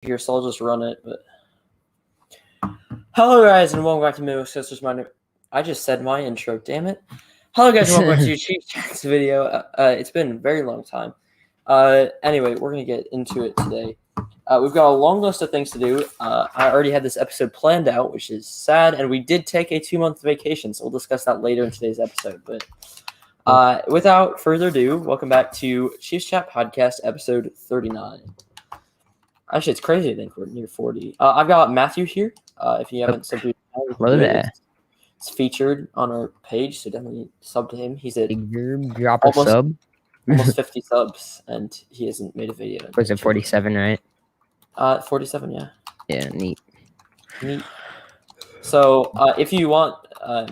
here, so I'll just run it. But hello, guys, and welcome back to Middle Sisters. I just said my intro. Damn it! Hello, guys, and welcome back to Chief Jack's video. It's been a very long time. Anyway, we're gonna get into it today. We've got a long list of things to do. I already had this episode planned out, which is sad, and we did take a 2-month vacation, so we'll discuss that later in today's episode. But without further ado, welcome back to Chiefs Chat Podcast, episode 39. Actually, it's crazy to think we're near 40. I've got Matthew here. If you haven't subbed to him, it's featured on our page, so definitely sub to him. He's at drop a sub. Almost 50 subs, and he hasn't made a video. Was it 47, right? 47, yeah. Yeah, neat. So, if you want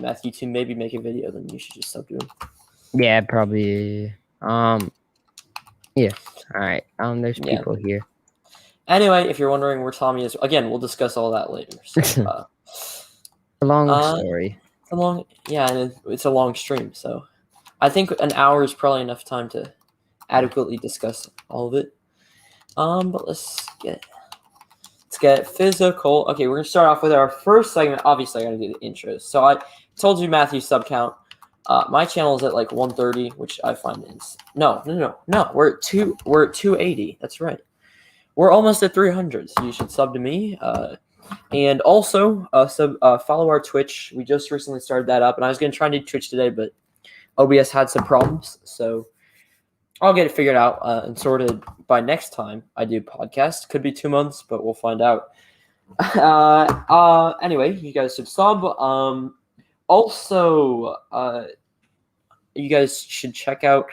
Matthew to maybe make a video, then you should just sub to him. Yeah, probably. Yeah. All right. There's people here. Anyway, if you're wondering where Tommy is, again, we'll discuss all that later. So, a long story. And it's a long stream, so I think an hour is probably enough time to adequately discuss all of it. But let's get physical. Okay, we're gonna start off with our first segment. Obviously, I gotta do the intros. So I told you Matthew's sub count. My channel is at like 130, which I find is no. We're at 280. That's right. We're almost at 300, so you should sub to me. And also, follow our Twitch. We just recently started that up, and I was going to try and do Twitch today, but OBS had some problems, so I'll get it figured out and sorted by next time I do podcast. Could be 2 months, but we'll find out. Anyway, you guys should sub. Also, you guys should check out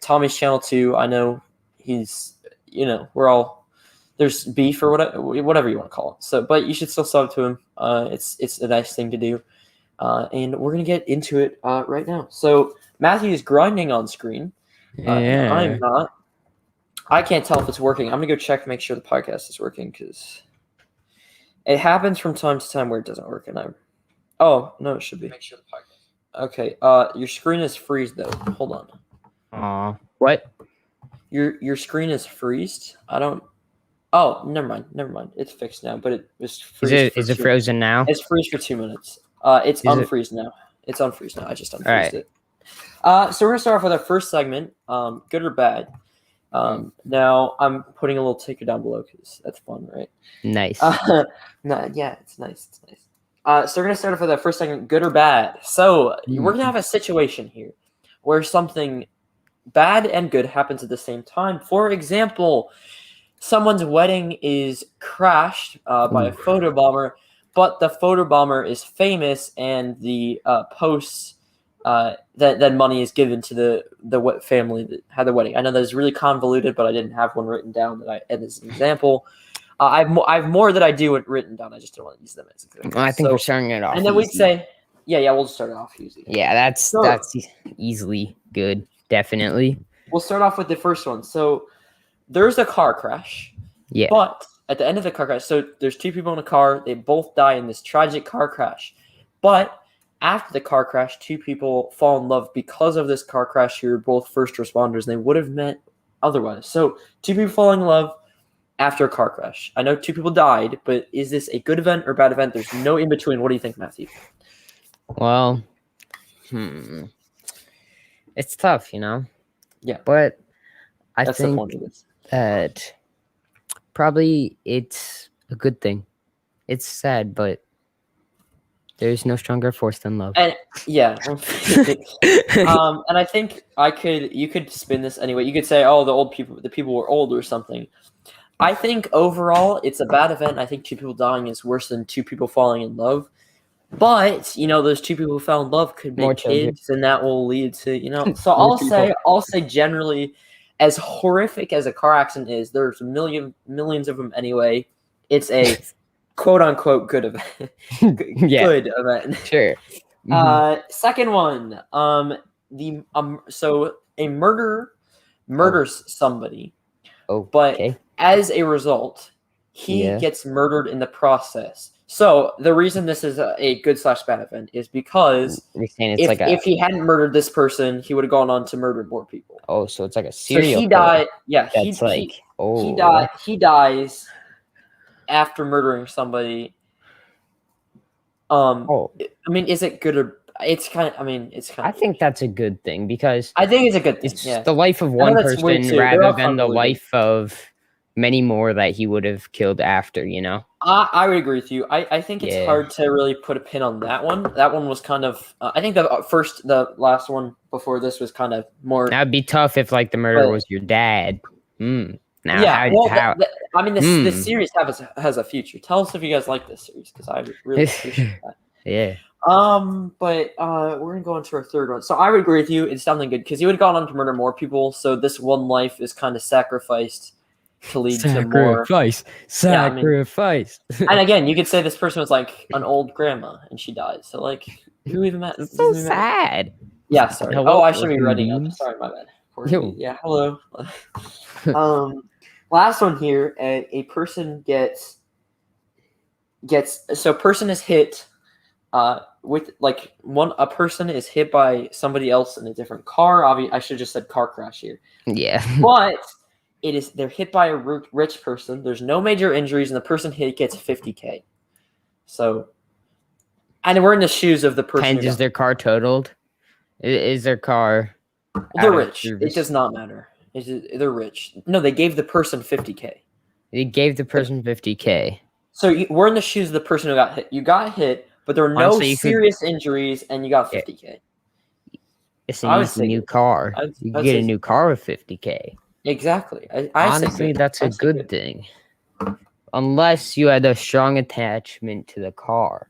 Tommy's channel too. I know he's... there's beef or whatever you want to call it. So, but you should still sub to him. It's a nice thing to do. And we're gonna get into it right now. So Matthew is grinding on screen. Yeah. I'm not. I can't tell if it's working. I'm gonna go check to make sure the podcast is working because it happens from time to time where it doesn't work. And it should be. Make sure the podcast. Okay. Your screen is freeze though. Hold on. What? Your screen is freezed. I don't. Oh, never mind. It's fixed now, but it was freeze. Is it frozen now? It's freeze for 2 minutes. It's unfreeze now. It's unfreeze now. I just unfreezed it. So we're gonna start off with our first segment. Good or bad. Now I'm putting a little ticker down below because that's fun, right? Nice. It's nice. So we're gonna start off with our first segment. Good or bad. So we're gonna have a situation here where something bad and good happens at the same time. For example, someone's wedding is crashed by a photobomber, but the photobomber is famous, and the posts that money is given to the family that had the wedding. I know that is really convoluted, but I didn't have one written down as an example. I have more that I do written down. I just don't want to use them as examples. I think we're starting it off. And then we'd say, we'll just start it off easy. Yeah, that's easily good. Definitely. We'll start off with the first one. So there's a car crash. Yeah. But at the end of the car crash, so there's 2 people in a car. They both die in this tragic car crash. But after the car crash, 2 people fall in love because of this car crash who are both first responders, and they would have met otherwise. So 2 people falling in love after a car crash. I know 2 people died, but is this a good event or bad event? There's no in between. What do you think, Matthew? Well, it's tough, Yeah. But I That's think the point of this. that probably it's a good thing. It's sad, but there's no stronger force than love. And and I think you could spin this anyway. You could say, the people were old or something. I think overall it's a bad event. I think 2 people dying is worse than 2 people falling in love. But those 2 people who fell in love could make kids, and that will lead to So I'll say generally, as horrific as a car accident is, there's millions of them anyway. It's a quote unquote good event. Good event. Sure. Second one. So a murderer murders somebody. But as a result, he gets murdered in the process. So the reason this is a good / bad event is because if he hadn't murdered this person, he would have gone on to murder more people. Oh, so it's like a serial. So he died. Yeah, That's he dies after murdering somebody. Oh, I mean, is it good or? It's kind of. I mean, it's kind I of. think that's a good thing because I think it's a good thing. it's Yeah. the life of I know one that's weird person too. They're rather all than the convoluted. life of many more that he would have killed after, you know? I would agree with you. I think it's Yeah. hard to really put a pin on that one. That one was kind of. I think the last one before this was kind of more. That'd be tough if like the murderer But- was your dad. Now Yeah. Well, how I mean, this series has a future. Tell us if you guys like this series because I really appreciate that. Yeah. But we're gonna go into our third one. So I would agree with you. It's something good because he would have gone on to murder more people. So this one life is kind of sacrificed to lead to more. Sacrifice. And again, you could say this person was like an old grandma and she died. So like, who even matters? It's so sad. Yeah, sorry. Hello, Oh, I should be Porky ready up. Beans. Sorry, my bad. Yo. Yeah, hello. Last one here. A person gets. So person is hit. With like a person is hit by somebody else in a different car. I should have just said car crash here. Yeah. But they're hit by a rich person. There's no major injuries, and the person hit gets $50K. So, and we're in the shoes of the person. Depends, is their car totaled? Is their car They're out of rich. It service? does not matter. They're rich. No, they gave the person $50K. It gave the person 50K. So we're in the shoes of the person who got hit. You got hit, but there were no Honestly, you could- serious injuries, and you got $50K. It's I an would easy say new good. car. I'd You can say get a good. new car with 50K. Exactly. I say Honestly, good. that's a I'd say good thing. Unless you had a strong attachment to the car.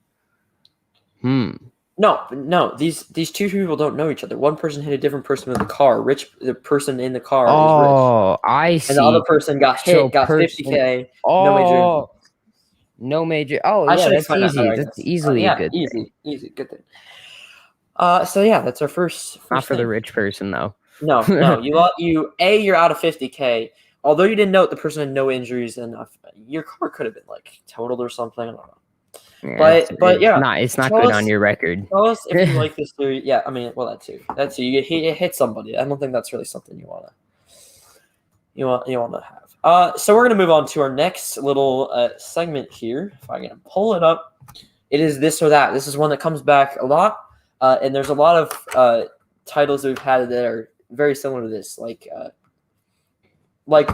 No. These two people don't know each other. One person hit a different person with a car. The person in the car is Oh, I rich, see. and the other person got hit, So got person- 50K. Oh, No major injuries. no major. Oh, I yeah, should that's explain that easy. better, I That's guess. easily a good easy, thing. easy, good thing. So yeah, that's our first Not for the thing. rich person though. No, you're out of 50K. Although you didn't note the person had no injuries, and your car could have been like totaled or something. I don't know. Yeah, But yeah, it's not tell good us- on your record. Tell us if you like this theory. Yeah, I mean, well, that too. You hit somebody. I don't think that's really something you want to have. So we're gonna move on to our next little segment here. If I can pull it up, it is this or that. This is one that comes back a lot, and there's a lot of titles that we've had that are very similar to this, like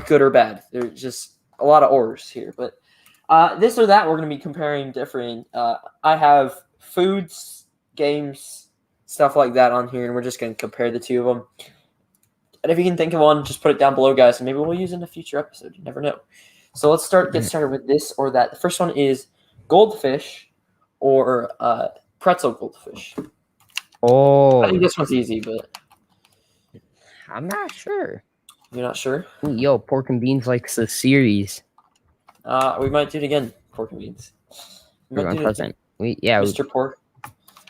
good or bad. There's just a lot of ors here, but. This or that, we're going to be comparing different. I have foods, games, stuff like that on here, and we're just going to compare the two of them. And if you can think of one, just put it down below, guys, and maybe we'll use it in a future episode. You never know. So let's get started with this or that. The first one is goldfish or pretzel goldfish. Oh, I think this one's easy, but I'm not sure. you're not sure. Ooh, yo, Pork and Beans likes the series. We might do it again, pork and beans. We might Everyone do it present. Mr. Pork.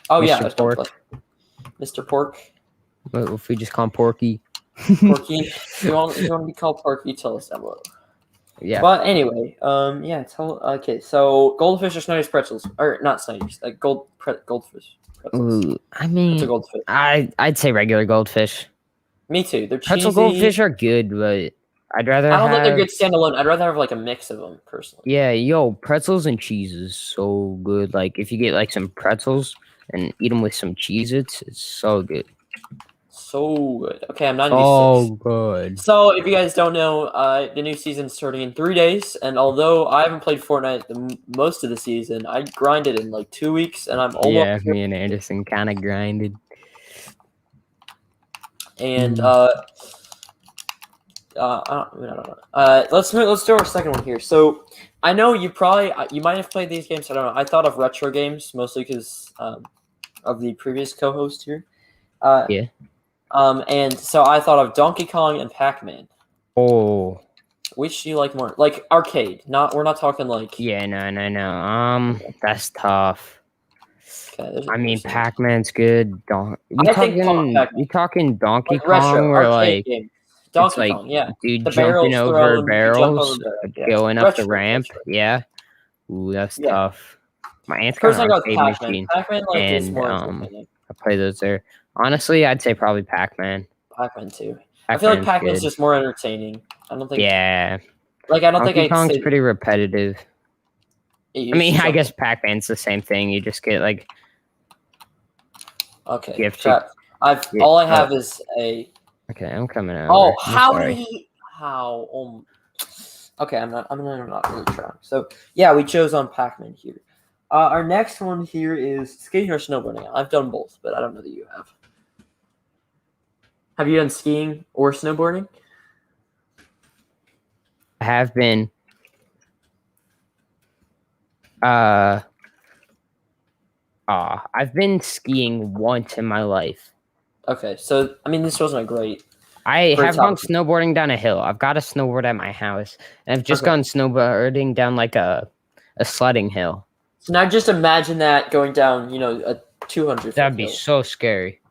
Oh yeah, Mr. Pork. Mr. Pork. What if we just call him Porky? Porky. If you want to be called Porky, tell us down below. Yeah. But anyway, okay, so goldfish or Snyder's pretzels, or not Snyder's, like goldfish pretzels. Ooh, I mean, It's a goldfish. I'd say regular goldfish. Me too. They're cheesy. Pretzel goldfish are good, but I'd rather I don't think they're have- good standalone. I'd rather have like a mix of them personally. Yeah, yo, pretzels and cheese is so good. Like if you get like some pretzels and eat them with some Cheez-Its, it's so good. So good. Okay, I'm 96. Oh, good. So if you guys don't know, the new season's starting in 3 days, and although I haven't played Fortnite most of the season, I grinded in like 2 weeks, and I'm almost Yeah, me and Anderson kind of grinded. and I don't know. Let's do our second one here. So I know you might have played these games. I don't know. I thought of retro games mostly because of the previous co-host here. Yeah. And so I thought of Donkey Kong and Pac-Man. Oh. Which do you like more? Like arcade. We're not talking like. Yeah, no. That's tough. Okay, I mean, Pac-Man's good. You talking Donkey like retro, Kong or arcade like game. Donkey like Kong, yeah. dude The jumping barrels over thrown, you jump barrels, over barrels, yeah. going up the Retro, ramp? retro. Yeah. Ooh, that's Yeah. tough. My aunt's got Personally, an I go with arcade Pac-Man. machine. Pac-Man is and, more um, entertaining. I play those there. Honestly, I'd say probably Pac-Man. Pac-Man too. I feel like Pac-Man's good. just more entertaining. I don't think. Yeah. Like I don't Donkey think I'd Kong's say. pretty repetitive. I mean, I guess Pac-Man's the same thing. You just get like Okay. gift. Crap. All I have is a. Okay, I'm coming out. Oh, how did he? How? Okay, I'm not really trying. So yeah, we chose on Pac-Man here. Our next one here is skating or snowboarding. I've done both, but I don't know that you have. Have you done skiing or snowboarding? I have been. I've been skiing once in my life. Okay, so I mean, this wasn't a great. I have gone snowboarding down a hill. I've got a snowboard at my house, and I've just gone snowboarding down like a sledding hill. So now just imagine that going down, a 200. That'd be so scary.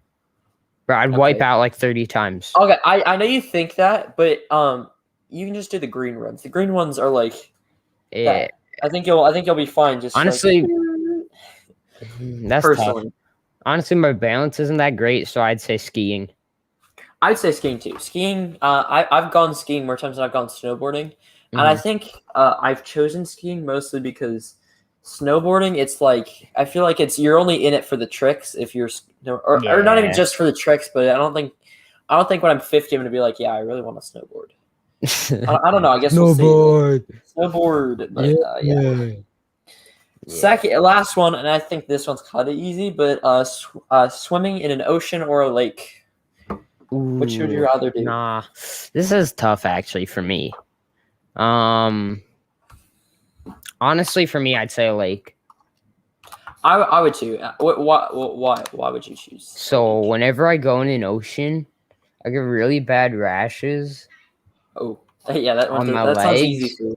Bro, I'd wipe out like 30 times. Okay, I know you think that, but you can just do the green runs. The green ones are like, yeah. I think you'll be fine. Just honestly, that's personally. Tough. Honestly, my balance isn't that great, so I'd say skiing. I'd say skiing too. Skiing, I've gone skiing more times than I've gone snowboarding, and I think I've chosen skiing mostly because snowboarding, it's like I feel like you're only in it for the tricks if you're or not even just for the tricks, but I don't think when I'm 50 I'm gonna be like, yeah, I really want to snowboard. I don't know. I guess snowboard. We'll see. Snowboard. But, yeah. Second, last one, and I think this one's kind of easy, but swimming in an ocean or a lake. Ooh, which would you rather do? Nah, this is tough actually for me. Honestly, for me, I'd say a lake. I would too. Why would you choose? So whenever I go in an ocean, I get really bad rashes. Oh, yeah, that legs. Sounds easy for you.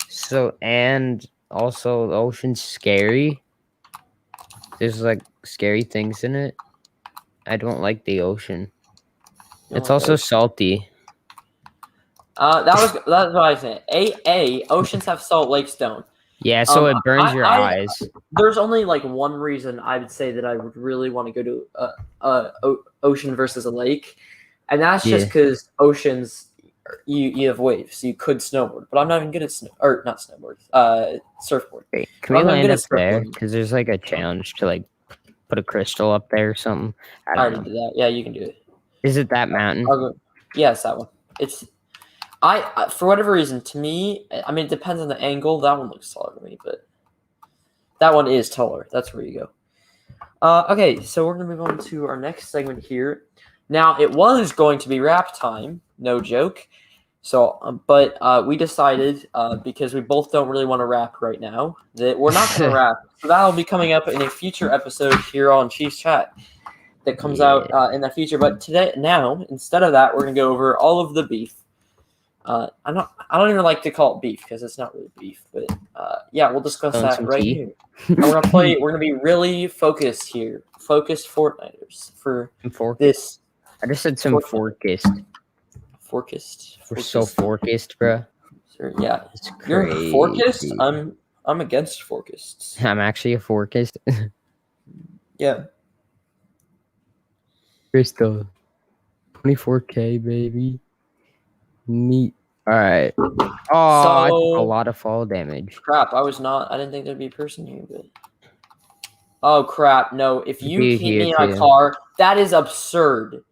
So, and also the ocean's scary. There's like scary things in it. I don't like the ocean. It's also salty. That's what I said. Oceans have salt, lakes don't. Yeah, so it burns your eyes. There's only like one reason I would say that I would really want to go to a ocean versus a lake, and that's just because oceans, you have waves, so you could snowboard. But I'm not even good at surfboard. Wait, can we land up there? Because there's like a challenge to like put a crystal up there or something. I already did that. Yeah, you can do it. Is it that mountain? Yeah, it's that one. It's for whatever reason, to me, I mean, it depends on the angle. That one looks taller to me, but that one is taller. That's where you go. Okay, so we're going to move on to our next segment here. Now, it was going to be rap time, no joke. So, but we decided, because we both don't really want to rap right now, that we're not going to rap. So that'll be coming up in a future episode here on Chiefs Chat that comes out in the future. But instead of that, we're going to go over all of the beef. I don't even like to call it beef because it's not really beef, but yeah, we'll discuss that right here. And we're gonna be really focused here, focused Fortniters for this. I just said some forkist. We're so forkist, bro. Sure, yeah, it's crazy. You're forkist. I'm against forkists. I'm actually a forkist. Yeah. Crystal, 24K baby. Neat. All right. Oh, so, I took a lot of fall damage. Crap! I didn't think there'd be a person here, but. Oh crap! No, if you hit me in a car, that is absurd.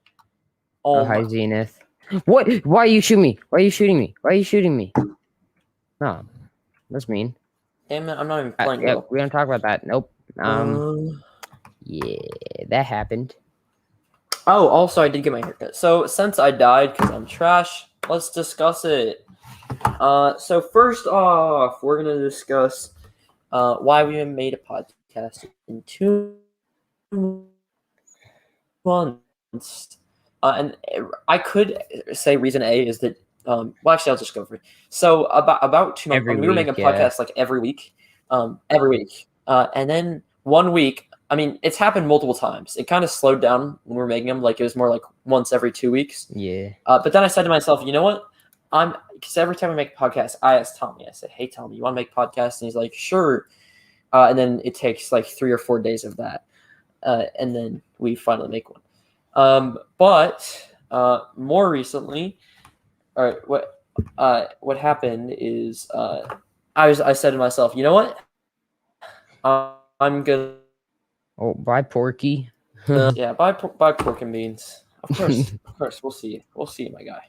Oh, hi Zenith. What? Why are you shooting me? Why are you shooting me? No, that's mean. Damn it! I'm not even playing. Yeah, we don't talk about that. Nope. Yeah, that happened. Oh, also, I did get my haircut. So since I died because I'm trash, let's discuss it. So first off, we're gonna discuss why we haven't made a podcast in 2 months. And I could say reason A is that well, actually, I'll just go for it. So about 2 months, we were making a podcast like every week, and then 1 week. I mean, it's happened multiple times. It kind of slowed down when we were making them. Like, it was more like once every 2 weeks. Yeah. But then I said to myself, you know what? Because every time I make a podcast, I ask Tommy. I said, hey, Tommy, you want to make a podcast? And he's like, sure. And then it takes like 3 or 4 days of that. And then we finally make one. But more recently, all right, what happened is I said to myself, you know what? I'm gonna Oh, bye, Porky. yeah, buy pork and beans. Of course, we'll see you. We'll see you, my guy.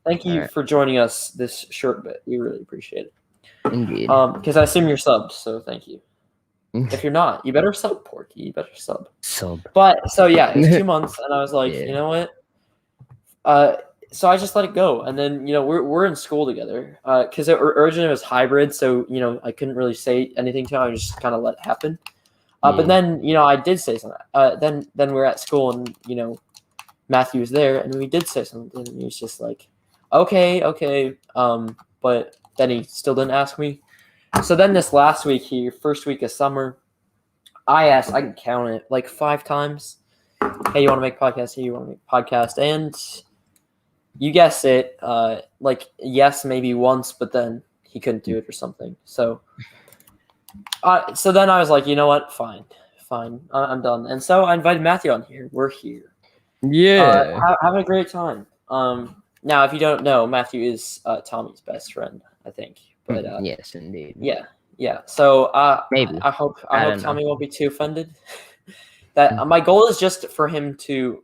Thank you Alright. for joining us this short bit. We really appreciate it. Indeed. Because I assume you're subbed, so thank you. If you're not, you better sub, Porky. You better sub. Sub. But so yeah, it was 2 months, and I was like, Yeah. you know what? So I just let it go, and then we're in school together. Because originally it was hybrid, so I couldn't really say anything to him. I just kind of let it happen. But Yeah. then I did say something. Then we're at school, and Matthew was there, and we did say something, and he was just like, okay. But then he still didn't ask me. So then this last week here, first week of summer, I asked, I can count it, like 5 times. Hey, you want to make a podcast? Hey, you want to make a podcast? And you guessed it, like yes, maybe once, but then he couldn't do it or something. So then I was like, you know what? Fine. I'm done. And so I invited Matthew on here. We're here. Yeah. Having a great time. Now, if you don't know, Matthew is Tommy's best friend, I think. But yes, indeed. yeah. So Maybe. I hope don't Tommy won't be too offended. That my goal is just for him to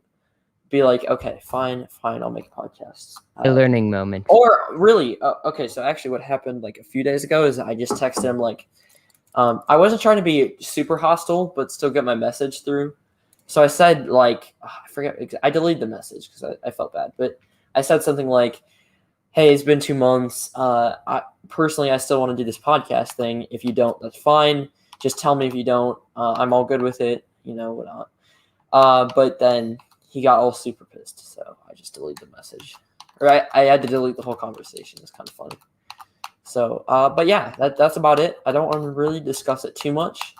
be like, okay, fine, I'll make a podcast. A learning moment. Or really, okay. So actually, what happened like a few days ago is I just texted him like, I wasn't trying to be super hostile, but still get my message through. So I said like, I forget, I deleted the message because I felt bad, but I said something like, hey, it's been 2 months. I still want to do this podcast thing. If you don't, that's fine. Just tell me if you don't. I'm all good with it. Whatnot. But then he got all super pissed, so I just deleted the message. Or I had to delete the whole conversation. It's kind of funny. So, but yeah, that's about it. I don't want to really discuss it too much.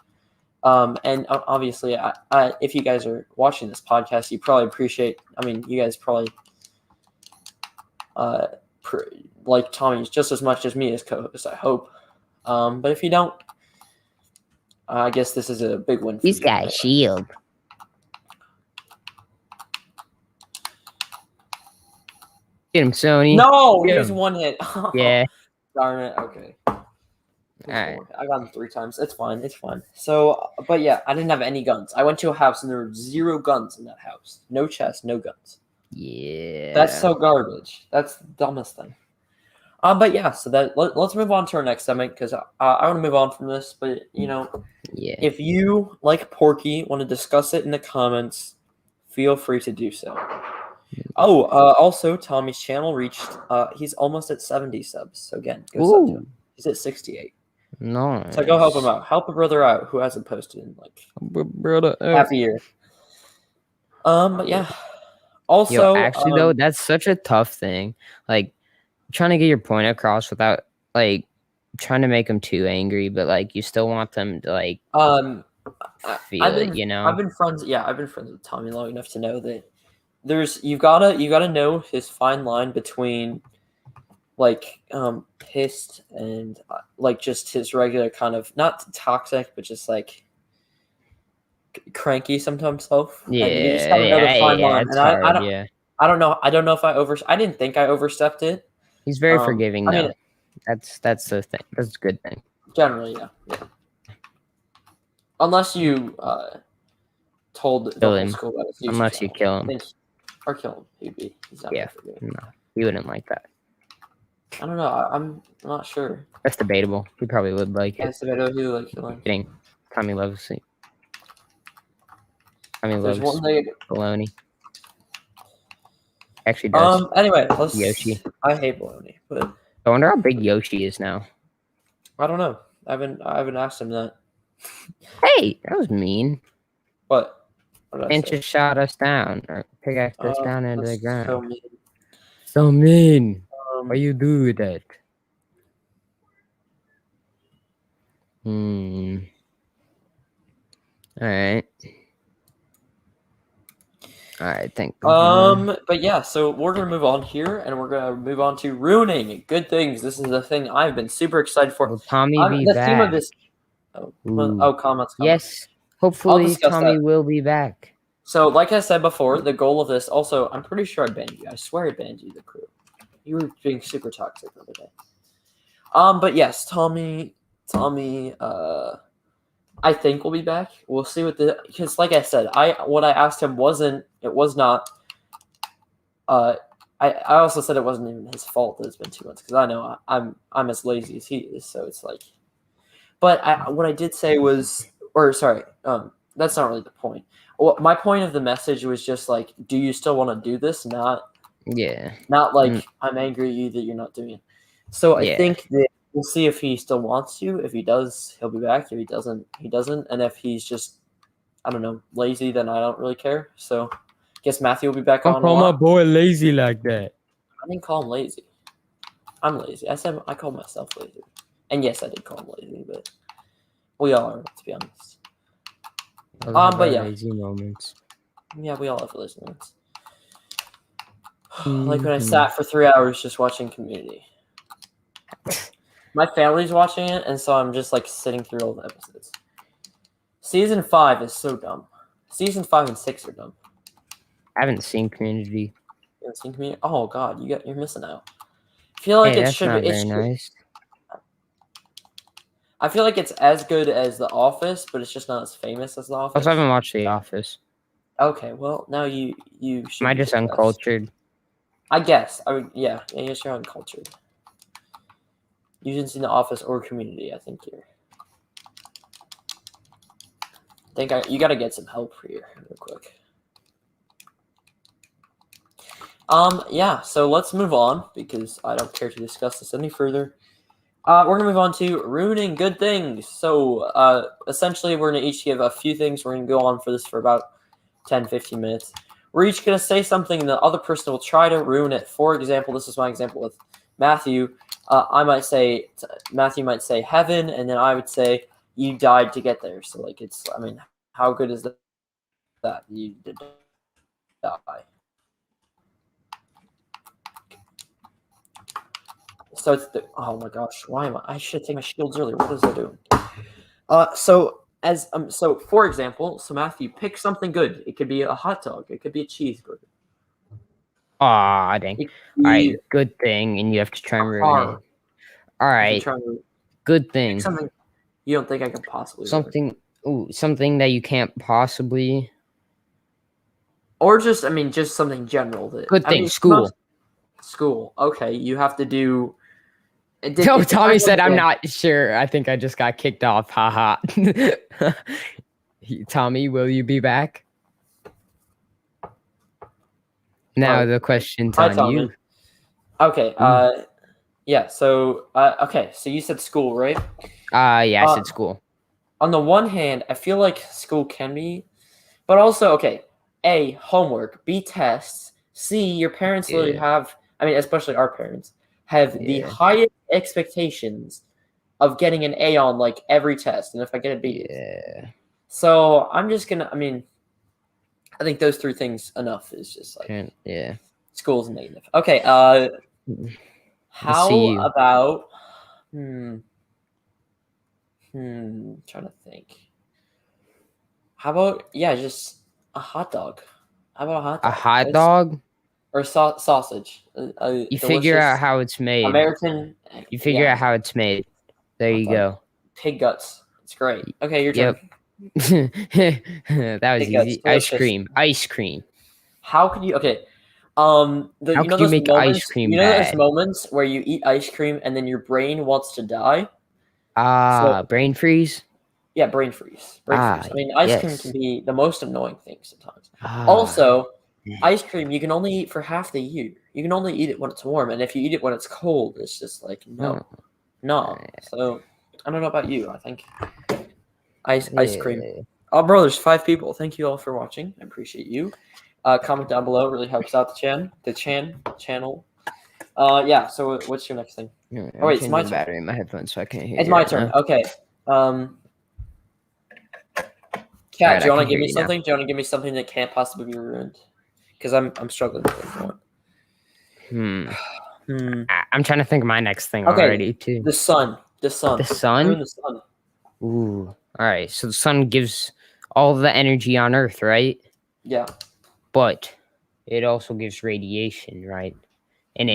And obviously, if you guys are watching this podcast, you probably appreciate. I mean, you guys probably like Tommy just as much as me as co-host, I hope. But if you don't, I guess this is a big win for He's you. got a shield. Get him, Sony. No, Get he was him. 1 hit. Yeah. Darn it. Okay. Alright. I got him 3 times. It's fine. So, but yeah, I didn't have any guns. I went to a house and there were 0 guns in that house. No chest, no guns. Yeah. That's so garbage. That's the dumbest thing. But yeah, so let's move on to our next segment because I want to move on from this. But Yeah. if you like Porky want to discuss it in the comments, feel free to do so. Oh, also Tommy's channel reached. He's almost at 70 subs. So again, go sub to him. He's at 68. Nice. So go help him out. Help a brother out who hasn't posted in like Brother. half a year. But yeah. Also, actually though, that's such a tough thing. Like trying to get your point across without like trying to make them too angry, but like you still want them to like feel I've it, I've been friends with Tommy long enough to know that you gotta know his fine line between like pissed and like just his regular kind of not toxic but just like cranky sometimes self. Yeah, and you just gotta know the fine line. it's And hard, I don't know if I didn't think I overstepped it. He's very forgiving I though. mean, That's the thing. That's a good thing. Generally, yeah. Unless you told the Kill whole him. school about it. Unless you kill him. Or kill him. He's not Yeah. forgiving. No, he wouldn't like that. I don't know. I'm not sure. That's debatable. He probably would like it. That's the video who like killing. Kidding. Tommy loves it. Tommy There's loves one thing. bologna. Actually does. Anyway, let's. Yoshi. I hate bologna, but I wonder how big Yoshi is now. I don't know. I haven't asked him that. Hey, that was mean. What? What did I And say? just shot us down or pickaxed us down into the That's ground. so mean. So mean. Um, Why you do that? Alright. Alright, thank you. But yeah, so we're gonna move on here, and we're gonna move on to ruining good things. This is the thing I've been super excited for. Will Tommy be the back? theme of this. Ooh. Comments. Yes. Hopefully discuss Tommy that. will be back. So, like I said before, the goal of this. Also, I'm pretty sure I banned you. I swear I banned you, the crew. You were being super toxic the other day. But yes, Tommy, I think will be back. We'll see because like I said, what I asked him was not. I also said it wasn't even his fault that it's been 2 months because I know I'm as lazy as he is, so it's like. But what I did say was, or sorry, that's not really the point. Well, my point of the message was just like, do you still want to do this? Not Yeah. like I'm angry at you that you're not doing it. So I Yeah. think that we'll see if he still wants to. If he does, he'll be back. If he doesn't, he doesn't. And if he's just, I don't know, lazy, then I don't really care. So I guess Matthew will be back on a lot. boy lazy like that. I didn't call him lazy. I'm lazy. I said I called myself lazy. And yes, I did call him lazy, but we all are, to be honest. But yeah. Lazy moments. Yeah, we all have lazy moments. Like when I sat for 3 hours just watching Community. My family's watching it, and so I'm just like sitting through all the episodes. Season 5 is so dumb. Season 5 and 6 are dumb. I haven't seen Community. You haven't seen Community? Oh god, you're missing out. I feel like it should be nice. I feel like it's as good as The Office, but it's just not as famous as The Office. Also, I haven't watched The Office. Okay, well now you should. Am I just uncultured? I guess. I mean, yeah. I guess you're uncultured. You didn't see The Office or Community. I think you got to get some help here real quick. Yeah. So let's move on because I don't care to discuss this any further. We're gonna move on to ruining good things. So essentially, we're gonna each give a few things. We're gonna go on for this for about 10-15 minutes. We're each going to say something and the other person will try to ruin it. For example, this is my example with Matthew. Matthew might say heaven, and then I would say you died to get there. So, like, how good is that? You did die. So oh my gosh, I should take my shields earlier. What is I doing? So for example, Matthew, pick something good. It could be a hot dog. It could be a cheeseburger. Aw, dang. All right, good thing, and you have to try and ruin it. All right, good thing. Something you don't think I can possibly something that you can't possibly. Or just something general. Good thing, school. School. Okay, you have to do. Tommy said, "I'm not sure. I think I just got kicked off." Haha. Tommy, will you be back? Now the question's on you. Okay. Yeah. So. Okay. So you said school, right? Yeah, I said school. On the one hand, I feel like school can be, but also okay. A, homework. B, tests. C, your parents literally have. Especially our parents have the highest expectations of getting an A on like every test, and if I get a B, so I'm just gonna. I think those 3 things enough is just like school's negative. Okay. How about trying to think. How about just a hot dog? How about a hot dog? A hot dog? Or sausage. You figure out how it's made. American. You figure out how it's made. There you go. Pig guts. It's great. Okay, your turn. That was easy. Ice cream. How could you? Okay. How could you make ice cream bad? Those moments where you eat ice cream and then your brain wants to die. Brain freeze. Yeah, brain freeze. Ice cream can be the most annoying thing sometimes. Also, ice cream you can only eat for half the year. You can only eat it when it's warm, and if you eat it when it's cold, it's just like no. So I don't know about you. I think ice cream. Oh, bro, there's 5 people. Thank you all for watching. I appreciate you. Comment down below. It really helps out the channel. Yeah. So what's your next thing? Oh wait, it's my turn. Battery in my headphones, so I can't hear. It's my turn. Okay. Kat, do you want to give me something? Do you want to give me something that can't possibly be ruined? Because I'm struggling with one. I'm trying to think of my next thing already too. The sun. The sun. Ooh. All right. So the sun gives all the energy on Earth, right? Yeah. But it also gives radiation, right? And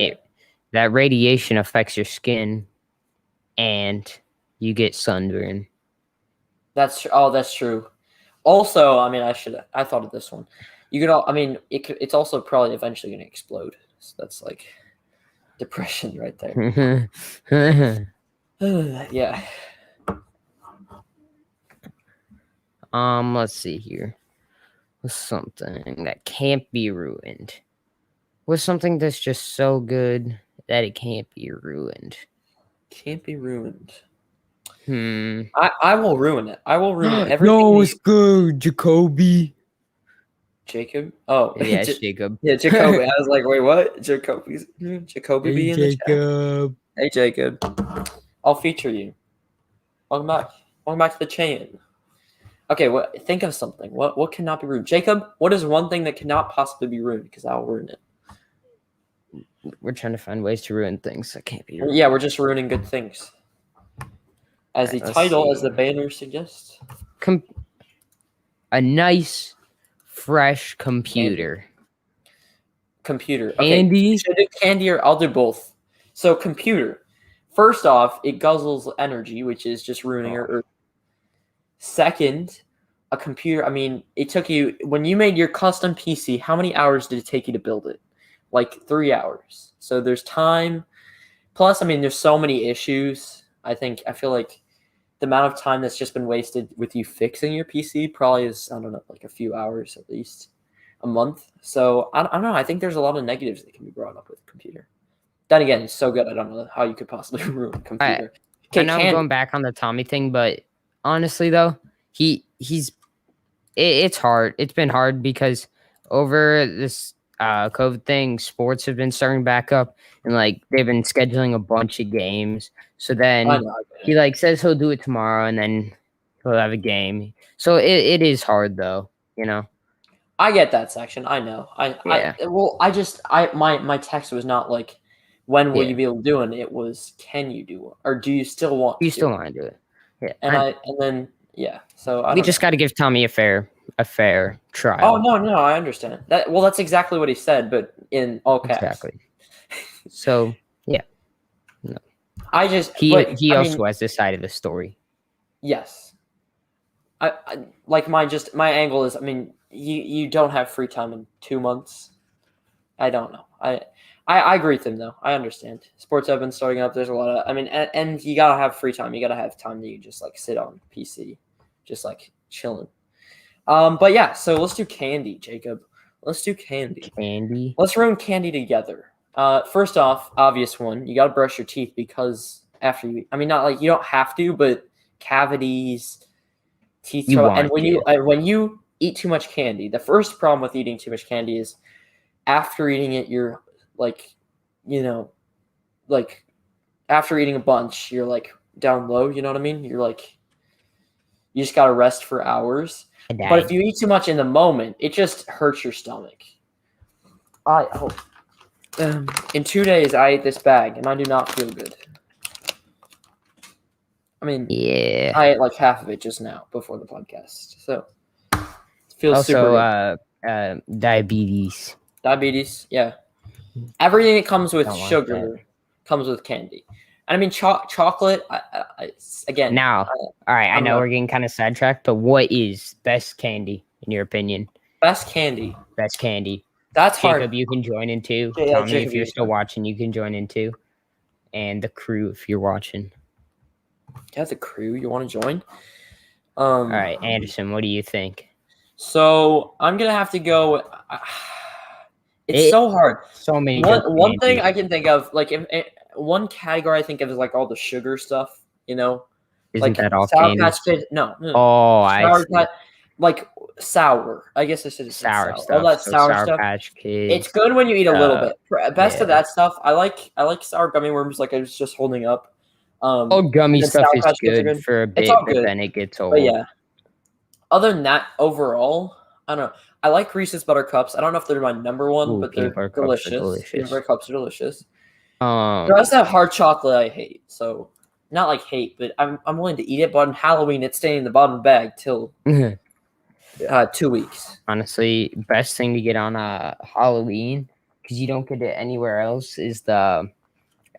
that radiation affects your skin. and you get sunburn. That's true. Also, I mean, I thought of this one. You could all, I mean, it's also probably eventually going to explode. So that's like depression right there. Yeah. Let's see here. What's something that can't be ruined? What's something that's just so good that it can't be ruined? Can't be ruined. Hmm. I will ruin it. I will ruin everything. No, it's good, Jacoby. Jacob? Oh, Yeah, it's Jacob. yeah, Jacoby. I was like, wait, what? Jacoby be in the chat. Jacob. Hey, Jacob. I'll feature you. Welcome back. Welcome back to the chain. Okay, think of something. What cannot be ruined? Jacob, what is one thing that cannot possibly be ruined? Because I'll ruin it. We're trying to find ways to ruin things that can't be ruined. Yeah, we're just ruining good things. As the Let's title, as see. the banner suggests. A nice, fresh computer. Computer. Okay. Candy? Should I do candy or I'll do both? So computer. First off, it guzzles energy, which is just ruining your Earth. Second, a computer. I mean, it took you when you made your custom PC. How many hours did it take you to build it? Like 3 hours. So there's time. Plus, I mean, there's so many issues. I feel like the amount of time that's just been wasted with you fixing your PC probably is, I don't know, like a few hours at least, a month. So I don't know. I think there's a lot of negatives that can be brought up with a computer. Then again, it's so good. I don't know how you could possibly ruin a computer. I know I'm going back on the Tommy thing, but honestly though, it's hard. It's been hard because over this COVID thing, sports have been starting back up, and like they've been scheduling a bunch of games. So then he like says he'll do it tomorrow, and then he'll have a game. So it is hard though, you know. I get that section. I know. My text was not like, when will you be able to do it? It was, can you do it, or do you still want? You still want to do it? Yeah. And then so we just got to give Tommy a fair trial. Oh no, I understand that. Well, that's exactly what he said, but in all caps. Exactly. So yeah, no. He also has this side of the story. Yes. I like my angle is. I mean, you don't have free time in 2 months. I don't know. I agree with him though. I understand. Sports have been starting up. There's a lot of. I mean, and you gotta have free time. You gotta have time that you just like sit on PC, just like chilling. But yeah, so let's do candy, Jacob. Let's do candy. Candy. Let's ruin candy together. First off, obvious one, you gotta brush your teeth because after you, I mean, not like you don't have to, but cavities, teeth trouble, and when you eat too much candy, the first problem with eating too much candy is after eating it, you're like, like after eating a bunch, you're like down low. You know what I mean? You're like, you just gotta rest for hours. But if you eat too much in the moment, it just hurts your stomach. In 2 days, I ate this bag, and I do not feel good. I mean, yeah, I ate like half of it just now before the podcast, so it feels super good. Diabetes. Diabetes, yeah. Everything that comes with sugar comes with candy. And I mean, chocolate, again. Now, all right, I know we're getting kind of sidetracked, but what is best candy, in your opinion? Best candy. Best candy. That's Jacob, hard. you can join in too. Yeah, Tommy, if you're still watching, you can join in too. And the crew, if you're watching. Yeah, the crew, you want to join? All right, Anderson, what do you think? So, I'm going to have to go... It's so hard. So many. One thing I can think of, like, one category I think of is like all the sugar stuff, Isn't like that all Sour candy? Patch Kids. No. Oh, I see. Like sour. I guess I should have said sour sour. stuff. All that sour stuff. Patch Kids. It's good when you eat a little bit. Best of that stuff. I like sour gummy worms. Like I was just holding up. Gummy stuff is good for a bit, but then it gets old. But yeah. Other than that, overall, I don't know. I like Reese's Buttercups. I don't know if they're my number one, but they're delicious. Peanut butter cups are delicious. The rest of that hard chocolate I hate. So not like hate, but I'm willing to eat it. But on Halloween, it's staying in the bottom of the bag till 2 weeks. Honestly, best thing to get on Halloween, because you don't get it anywhere else, is the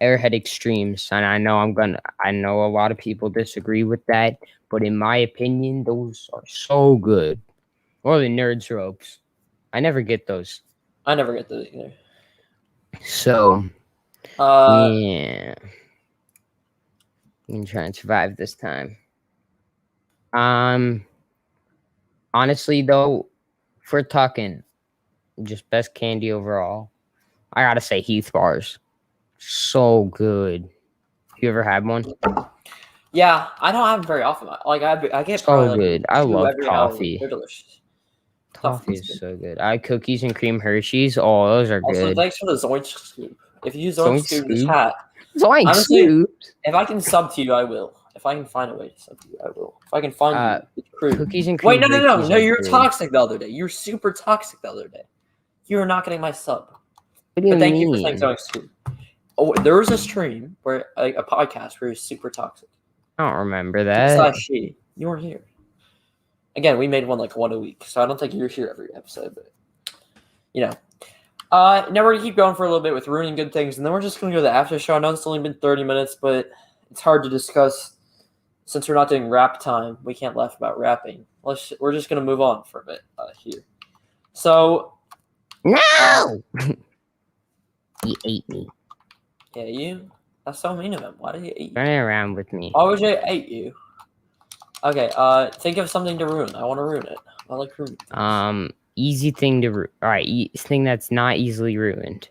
Airhead Extremes, and I know a lot of people disagree with that, but in my opinion, those are so good. Or the Nerds ropes. I never get those. I never get those either. So Uh, yeah, we can try and survive this time. Um, honestly though, if we're talking just best candy overall, I gotta say Heath bars. So good. You ever had one? yeah, I don't have them very often. Like I get So probably like good. I 2 love every hour. toffee. They're delicious. Toffee Toffee's is good. so good. I had cookies and cream Hershey's. Oh, those are Also, good. thanks for the Zoinch scoop. If you Zoinch Zoink scoop in the scoop. chat, Zoink honestly, scoops. if I can sub to you, I will. If I can find a way to sub to you, I will. If I can find Uh, you, it's crude. Cookies and Wait, cream no! Hershey's are You were good. toxic the other day. You were super toxic the other day. You were not getting my sub. What do you But thank you for saying mean? Zoinch scoop. Oh, there was a stream where a podcast where he was super toxic. I don't remember He that. slash she. You weren't here. Again, we made one like one a week, so I don't think you're here every episode, but you know. Now we're gonna keep going for a little bit with ruining good things, and then we're just gonna go to the after show. I know it's only been 30 minutes, but it's hard to discuss since we're not doing rap time. We can't laugh about rapping. We're just gonna move on for a bit here. So No! He ate me. yeah, you. That's so mean of him. Why did he eat you? Running around with me. Why would you ate you? Okay. Think of something to ruin. I want to ruin it. I like ruining things. Easy thing to alright, thing that's not easily ruined.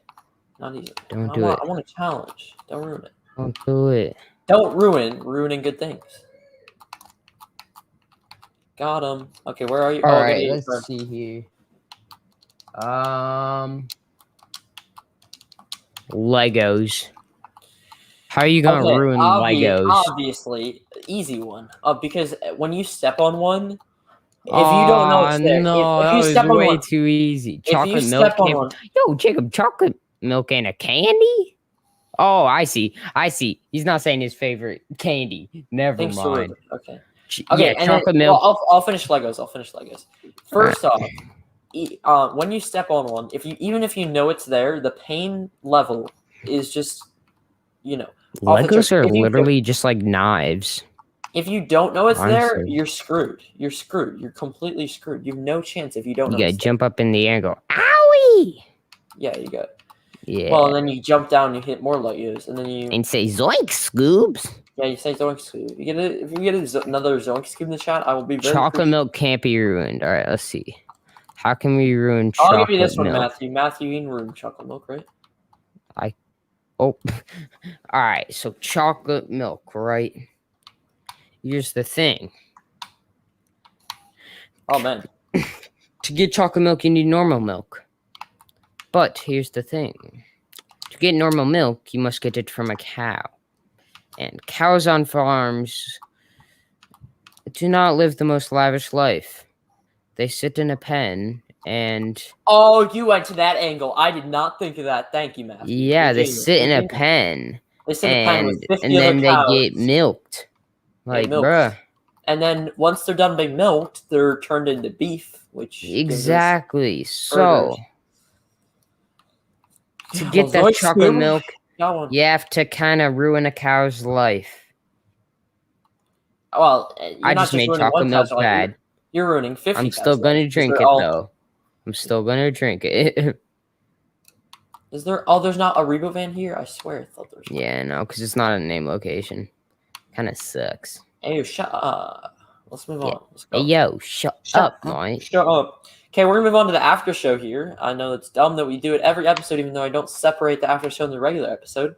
Not easy. Don't do it. I want a challenge. Don't ruin it. Don't do it. Don't ruining good things. Got him. Okay, where are you? Alright, okay, let's see here. Legos. How are you gonna ruin Legos? Obviously, easy one. Because when you step on one, if you don't know it's there, no, if you that step was on way one, too easy. if you Chocolate milk. step on one, Yo, Jacob, chocolate milk and a candy? Oh, I see. He's not saying his favorite candy. Never thanks to mind. Ruben. Okay. Yeah, and chocolate then, milk. well, I'll finish Legos. First off, when you step on one, even if you know it's there, the pain level is just, off the Legos chart. are literally just like knives. If you don't know it's there, Honestly. you're screwed. You're screwed. You're completely screwed. You have no chance if you don't know. You gotta it's jump up in the air and go, owie! there. Yeah, you got it. Yeah. Well, and then you jump down, you hit more Legos, and then you And say zoink scoops. yeah, you say Zoink Scoop. If you get another Zoink Scoop in the chat, I will be very Chocolate milk can't be ruined. All right, let's see. How can we ruin chocolate I'll give you this one, milk? Matthew. Matthew, you can ruin chocolate milk, right? Oh, all right. So chocolate milk, right? Here's the thing. Oh man. To get chocolate milk, you need normal milk. But here's the thing. To get normal milk, you must get it from a cow. And cows on farms do not live the most lavish life. They sit in a pen and... Oh, you went to that angle. I did not think of that. Thank you, Matthew. Yeah, they sit in a pen. They sit in a pen with 50 and then other they cows. get milked. Like, milked. bruh. And then once they're done being milked, they're turned into beef, which Exactly. So to get that chocolate milk, you have to kind of ruin a cow's life. Well, I just made chocolate milk bad. You're ruining 50. I'm still gonna drink it though. I'm still gonna drink it. Is there? Oh, there's not a Rebo van here. I swear, I thought there was. Yeah, no, because it's not a name location. Kind of sucks. Hey, shut up. Let's move on. Let's go. Hey, yo, shut up, Mike. Shut up. Okay, we're gonna move on to the after show here. I know it's dumb that we do it every episode, even though I don't separate the after show and the regular episode.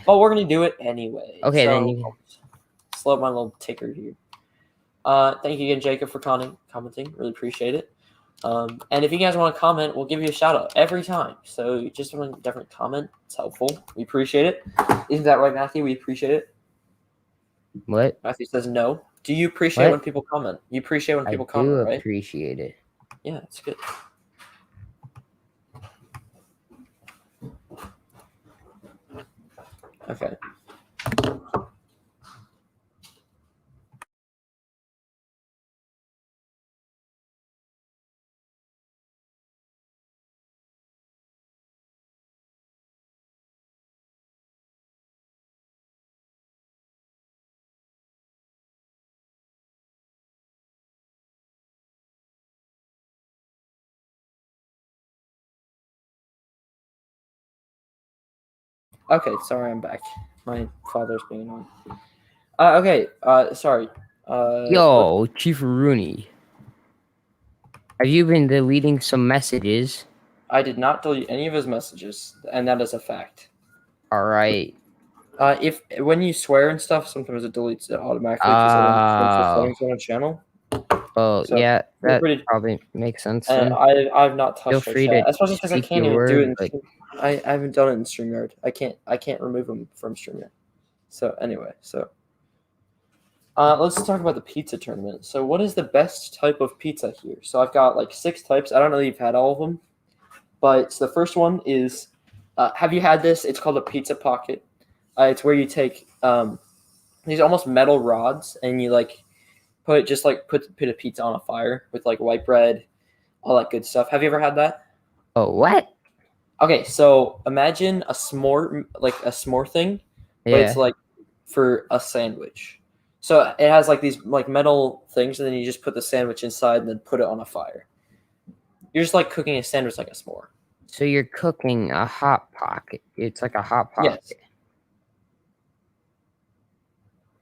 But we're gonna do it anyway. Okay, so, then you slow up my little ticker here. Thank you again, Jacob, for commenting. Really appreciate it. And if you guys want to comment, we'll give you a shout out every time. So just want a different comment. It's helpful. We appreciate it. Isn't that right, Matthew? We appreciate it. What? Matthew says no. Do you appreciate when people comment? You appreciate when people comment, right? I do appreciate it. Yeah, it's good. Okay. Okay, sorry, I'm back. My father's being annoying. Okay. Sorry. What? Yo, Chief Rooney, have you been deleting some messages? I did not delete any of his messages, and that is a fact. All right. If when you swear and stuff, sometimes it deletes it automatically because it won't change the Oh, settings on a channel. well, So yeah, feel that free to. probably makes sense And then. I've not Feel touched our free chat, to especially because I speak can't your even do it. word. Like, I haven't done it in Streamyard. I can't remove them from Streamyard. So anyway, let's talk about the pizza tournament. So what is the best type of pizza here? So I've got like 6 types. I don't know if you've had all of them, but so the first one is, have you had this? It's called a pizza pocket. It's where you take these almost metal rods and you like put a pizza on a fire with like white bread, all that good stuff. Have you ever had that? oh, what? Okay, so imagine a s'more, like a s'more thing, but it's Yeah. like for a sandwich. So it has like these like metal things, and then you just put the sandwich inside and then put it on a fire. You're just like cooking a sandwich like a s'more. So you're cooking a hot pocket. It's like a hot Yes. pocket.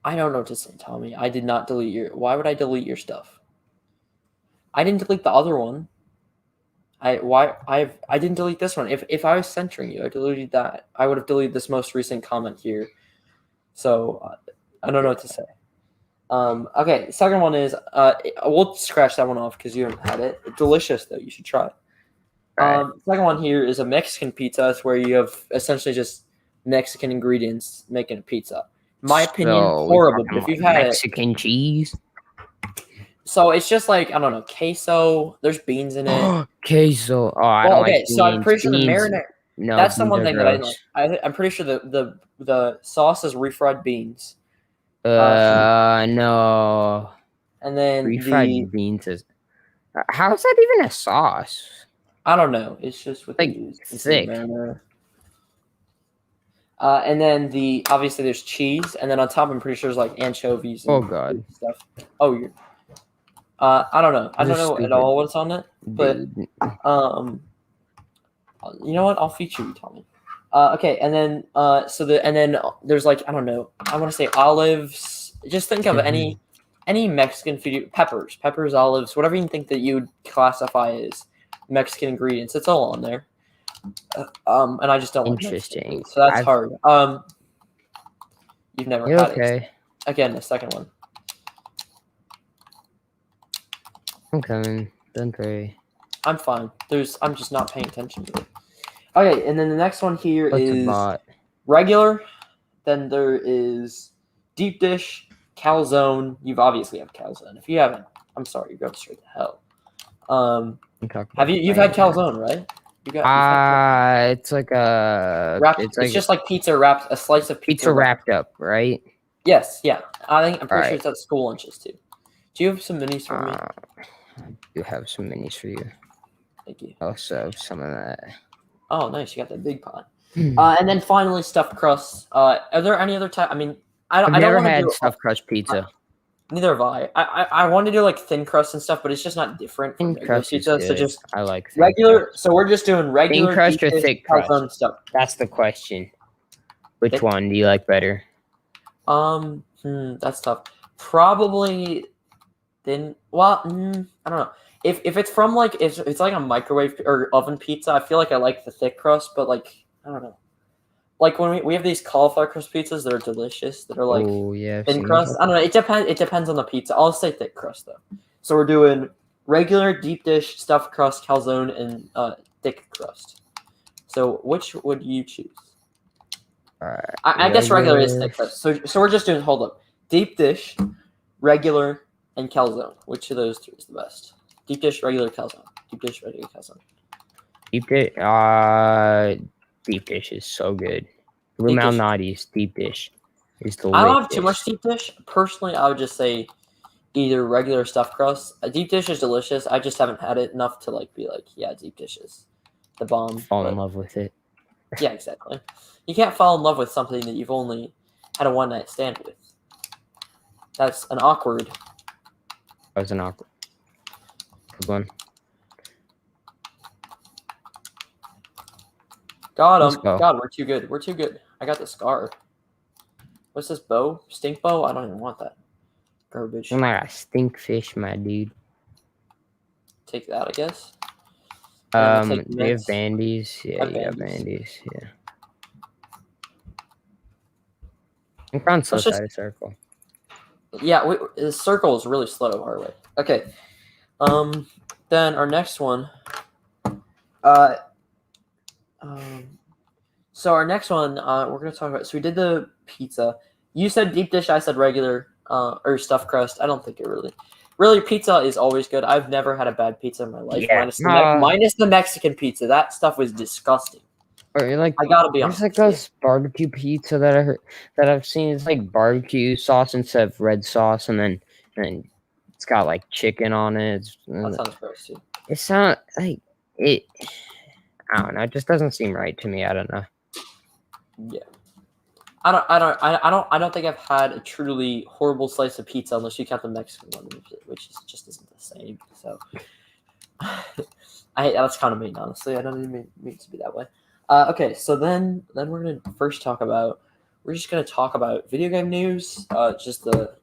I don't know what to say, Tommy. I did not delete your. Why would I delete your stuff? I didn't delete the other one. I didn't delete this one. If I was censoring you, I deleted that. I would have deleted this most recent comment here. So I don't know what to say. Okay, second one is we'll scratch that one off because you haven't had it. Delicious though, you should try it. Right. Second one here is a Mexican pizza. It's where you have essentially just Mexican ingredients making a pizza. My opinion, So we're horrible. But talking if you've like had it, Mexican cheese. so it's just like I don't know, queso. There's beans in it. Queso. Oh, I Well, don't like okay, so I'm beans. pretty sure the Beans. marinade. No, That's the beans one are thing that I didn't gross. like. I'm pretty sure the sauce is refried beans. Uh, No. and then Refried beans is. How is that even a sauce? I don't know. It's just what they Like use instead of thick. marinara. And then obviously there's cheese, and then on top I'm pretty sure there's like anchovies Oh and god, stuff. Oh, you're. I don't know. I this don't is know at stupid, all what's on it, but dude. you know what? I'll feature you, Tommy. Okay, and then there's like I don't know. I want to say olives. Just think of Mhm. any Mexican food. Peppers, olives, whatever you think that you would classify as Mexican ingredients. It's all on there. And I just don't like Mexican Interesting. food, so that's I've hard. You've never You're had it. okay. Again, the second one. I'm coming. Don't worry. I'm fine. I'm just not paying attention to it. Okay, and then the next one here What's a is bot? regular. Then there is deep dish, calzone. You've obviously have calzone. If you haven't, I'm sorry, you're going straight to hell. I'm talking Have about you've had right now. calzone, right? You've had It's like a wrapped. it's It's like just like pizza wrapped, a slice of pizza wrapped. wrapped up, right? Yes, yeah. I'm pretty sure Alright. it's at school lunches too. Do you have some minis for me? I do have some minis for you. Thank you. Also, some of that. Oh, nice. You got that big pot. And then finally, stuffed crust. Are there any other type? I mean, I I've don't never want to had do. stuffed crust pizza. Neither have I. I want to do like thin crust and stuff, but it's just not different from Thin regular crust is pizza. So good. just I like thin regular. crust. So we're just doing regular Thin crust deep or dish thick crust? calzone stuff. That's the question. Which Thick? one do you like better? That's tough. Probably thin. Well, I don't know. If it's from like if it's like a microwave or oven pizza, I feel like I like the thick crust, but like I don't know. Like when we have these cauliflower crust pizzas that are delicious, that are like Oh yeah, I've thin seen crust. those. I don't know. It depends on the pizza. I'll say thick crust though. So we're doing regular deep dish stuffed crust calzone and thick crust. So which would you choose? Alright. I guess regular is thick crust. So we're just doing hold up. Deep dish, regular, and calzone. Which of those three is the best? Deep dish, regular, calzone. Deep dish, regular, calzone. Deep dish is so good. Blue Deep Mountain dish. Naughty's deep dish is delicious. I don't have too much deep dish. Personally, I would just say either regular stuffed crust. A deep dish is delicious. I just haven't had it enough to like be like, yeah, deep dish is the bomb. Fall in love with it. Yeah, exactly. You can't fall in love with something that you've only had a one night stand with. That's an awkward. That was an awkward. Good one. God, Let's go. God, we're too good. We're too good. I got the scar. What's this bow? Stink bow? I don't even want that. Garbage. I'm like a stinkfish, my dude. Take that, I guess. And then we'll take Do you have meds. bandies? Yeah, I have you got bandies. bandies. Yeah. I'm trying slow Let's just- side of circle. Yeah, the circle is really slow our way. Okay. Then our next one. So our next one, we're gonna talk about. So we did the pizza. You said deep dish. I said regular, or stuffed crust. I don't think it really pizza is always good. I've never had a bad pizza in my life. Yeah, Minus the Mexican pizza. That stuff was disgusting. Or like I gotta be there's honest. like those barbecue pizza that I've seen. It's like barbecue sauce instead of red sauce, and it's got like chicken on it. That sounds gross too. It's not like it. I don't know. It just doesn't seem right to me. I don't know. Yeah. I don't think I've had a truly horrible slice of pizza unless you count the Mexican one, which just isn't the same. So that's kind of mean, honestly. I don't even mean it to be that way. Okay, so then we're gonna first talk about. We're just gonna talk about video game news. Just the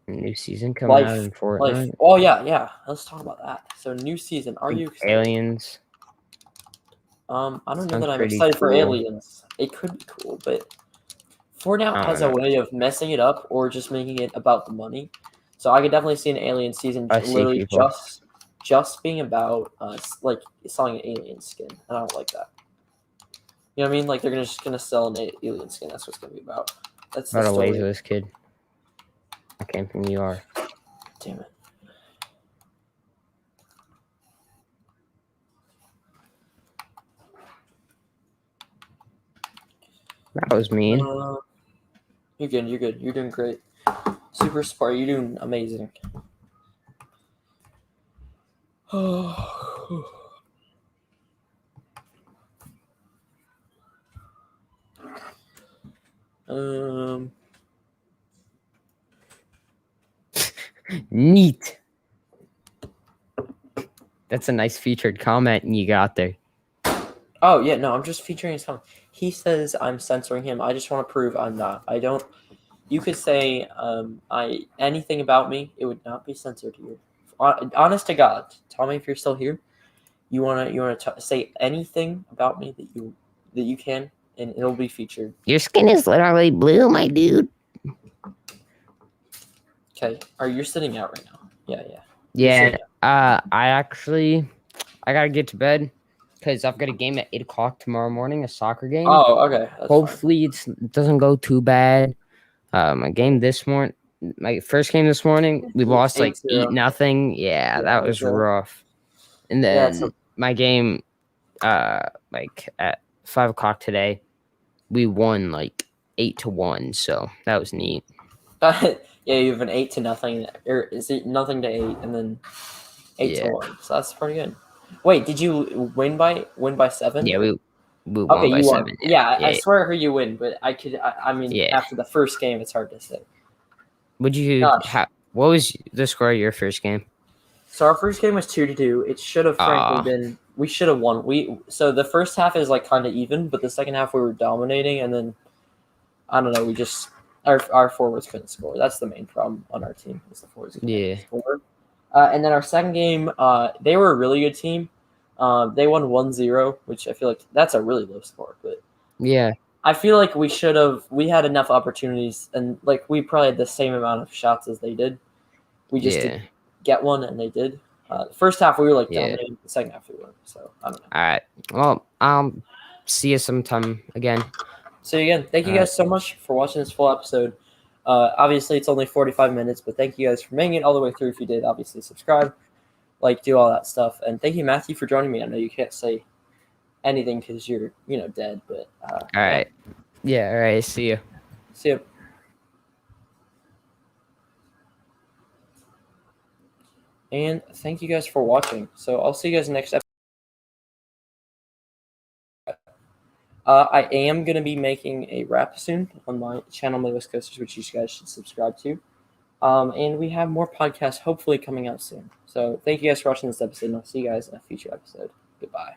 New season coming out in Fortnite. Oh yeah. Let's talk about that. So new season. Are you excited? Aliens? I don't know Sounds that I'm pretty excited for cool. Aliens. It could be cool, but Fortnite I has don't a know. way of messing it up or just making it about the money. So I could definitely see an Alien season I see literally people. just being about like selling an alien skin, and I don't like that. You know what I mean? Like they're just gonna sell an alien skin. That's what it's gonna be about. That's the About a story. laserless kid. I came from UR. Damn it. That was mean. You're good. You're good. You're doing great. Super smart. You're doing amazing. Neat. That's a nice featured comment you got there. Oh yeah, no, I'm just featuring his comment. He says I'm censoring him. I just want to prove I'm not. I don't. You could say anything about me, it would not be censored here. Honest to God, tell me if you're still here. You wanna say anything about me that you can, and it'll be featured. Your skin is literally blue, my dude. Okay, you're sitting out right now? Yeah. Yeah. I gotta get to bed because I've got a game at 8:00 tomorrow morning, a soccer game. Oh, okay. That's Hopefully it doesn't go too bad. My first game this morning, we lost like 8-0. 8-0. Yeah, that was rough. And then my game, like at 5:00 today, we won like 8-1. So that was neat. Yeah, you have an 8-0, or is it 0-8, and then 8-1. So that's pretty good. Wait, did you win by 7? Yeah, we won okay, by you 7. won. Yeah, I swear I heard you win, but I mean, Yeah. after the first game, it's hard to say. Would you? What was the score of your first game? So our first game was 2-2. It should have frankly been. We should have won. So the first half is like kind of even, but the second half we were dominating, and then I don't know. We just our forwards couldn't score. That's the main problem on our team. Is the forwards couldn't score. And then our second game, they were a really good team. They won 1-0, which I feel like that's a really low score. But yeah, I feel like we had enough opportunities, and like we probably had the same amount of shots as they did. We just didn't get one, and they did. The first half we were like dominating. The second half we weren't. So I don't know. All right. Well, I'll see you sometime again. See you again. Thank you guys so much for watching this full episode. Obviously, it's only 45 minutes, but thank you guys for making it all the way through. If you did, obviously subscribe, do all that stuff. And thank you, Matthew, for joining me. I know you can't say anything because you're, dead. But all right. Yeah. All right. See you. See you. And thank you guys for watching. So I'll see you guys next episode. I am going to be making a rap soon on my channel, My West Coasters, which you guys should subscribe to. And we have more podcasts hopefully coming out soon. So thank you guys for watching this episode, and I'll see you guys in a future episode. Goodbye.